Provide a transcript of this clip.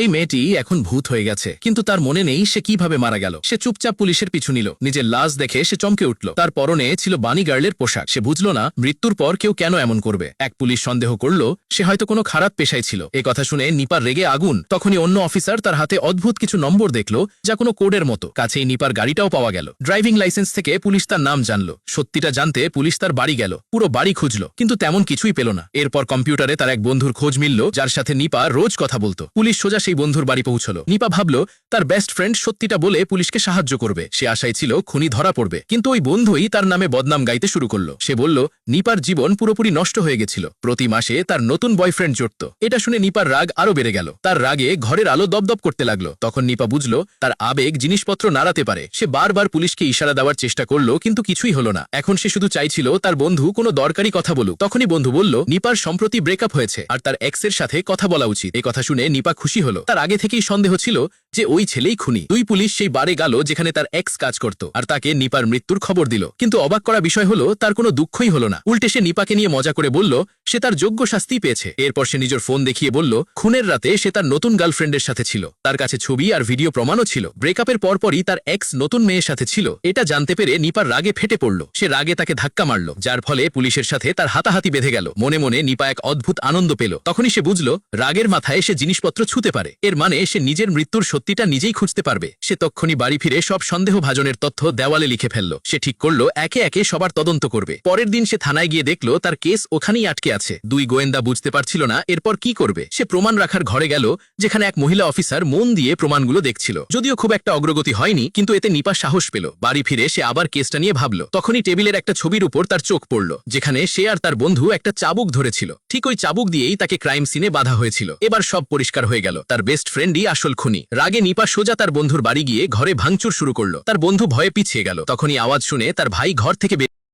এই মেয়েটি এখন ভূত হয়ে গেছে, কিন্তু তার মনে নেই সে কিভাবে মারা গেল। সে চুপচাপ পুলিশের পিছু নিল। নিজের লাশ দেখে সে চমকে উঠল। তার পরনে ছিল বানি গার্লের পোশাক। সে বুঝল না মৃত্যুর পর কেউ কেন এমন করবে। এক পুলিশ সন্দেহ করল সে হয়তো কোনো খারাপ পেশায় ছিল। এ কথা শুনে নিপার রেগে আগুন। তখনই অন্য অফিসার তার হাতে অদ্ভুত কিছু নম্বর দেখল, যা কোনো কোডের মতো। কাছেই নিপার গাড়িটাও পাওয়া গেল। ড্রাইভিং লাইসেন্স থেকে পুলিশ তার নাম জানল। সত্যিটা জানতে পুলিশ তার বাড়ি গেল, পুরো বাড়ি খুঁজল, কিন্তু তেমন কিছুই পেল না। এরপর কম্পিউটারে তার এক বন্ধুর খোঁজ মিলল, যার সাথে নিপা রোজ কথা বলতো। পুলিশ সোজা সেই বন্ধুর বাড়ি পৌঁছল। নিপা ভাবল তার বেস্ট ফ্রেন্ড সত্যিটা বলে পুলিশকে সাহায্য করবে। সে আশায় ছিল খুনি ধরা পড়বে, কিন্তু ওই বন্ধুই তার নামে বদনাম গাইতে শুরু করলো। সে বলল নিপার জীবন পুরোপুরি নষ্ট হয়ে গেছিল। প্রতি মাসে তার নতুন বয়ফ্রেন্ড জুটত। এটা শুনে নিপার রাগ আরো বেড়ে গেল। তার রাগে ঘরের আলো দপদপ করতে লাগলো। তখন নিপা বুঝল তার আবেগ জিনিসপত্র নাড়াতে পারে। সে বারবার পুলিশকে ইশারা দেওয়ার চেষ্টা করলো, কিন্তু কিছুই হলো না। এখন সে শুধু চাইছিল তার বন্ধু কোনো দরকারি কথা বলুক। তখনই বন্ধু বলল নিপার সম্প্রতি ব্রেকআপ হয়েছে আর তার এক্সের সাথে কথা বলা উচিত। এই কথা শুনে নিপা খুশি হলো। তার আগে থেকেই সন্দেহ ছিল যে ওই ছেলেই খুনি। দুই পুলিশ সেই বারে গেল যেখানে তার এক্স কাজ করত, আর তাকে নিপার মৃত্যুর খবর দিল। কিন্তু অবাক করা বিষয় হলো তার কোনো দুঃখই হলো না। উল্টে সে নিপাকে নিয়ে মজা করে বলল সে তার যোগ্য শাস্তি পেয়েছে। এরপর সে নিজের ফোন দেখিয়ে বলল খুনের রাতে সে তার নতুন গার্লফ্রেন্ডের সাথে ছিল। তার কাছে ছবি আর ভিডিও প্রমাণও ছিল। ব্রেকআপের পরপরই তার এক্স নতুন মেয়ের সাথে ছিল। এটা জানতে পেরে নিপার রাগে ফেটে পড়ল। সে রাগে তাকে ধাক্কা মারল, যার ফলে পুলিশের সাথে তার হাতাহাতি বেঁধে গেল। মনে মনে নিপা এক অদ্ভুত আনন্দ পেল। তখনই সে বুঝল রাগের মাথায় সে জিনিসপত্র ছুঁতে পারে। এর মানে সে নিজের মৃত্যুর সত্যিটা নিজেই খুঁজতে পারবে। সে তক্ষুনি বাড়ি ফিরে সব সন্দেহভাজনের তথ্য দেওয়ালে লিখে ফেলল। সে ঠিক করল একে একে সবার তদন্ত করবে। পরের দিন সে থানায় গিয়ে দেখল তার কেস ওখানেই আটকে আছে। দুই গোয়েন্দা বুঝতে পারছিল না এরপর কি করবে। সে প্রমাণ রাখার ঘরে গেল, যেখানে এক মহিলা অফিসার মন দিয়ে প্রমাণগুলো দেখছিল। যদিও খুব একটা অগ্রগতি হয়নি, কিন্তু এতে নিপা সাহস পেল। বাড়ি ফিরে সে আবার কেসটা নিয়ে ভাবল। তখনই টেবিলের একটা ছবির উপর তার চোখ পড়ল, যেখানে সে আর তার বন্ধু একটা চাবুক ধরেছিল। ঠিক ওই চাবুক দিয়েই তাকে ক্রাইম সিনে বাধা হয়েছিল। এবার সব পরিষ্কার হয়ে গেল। তার বেস্ট ফ্রেন্ডই আসল খুনি। রাগে নিপা সোজা তার বন্ধুর বাড়ি গিয়ে ঘরে ভাঙচুর শুরু করলো। তার বন্ধু ভয়ে পিছিয়ে গেল। তখনই আওয়াজ শুনে তার ভাই ঘর থেকে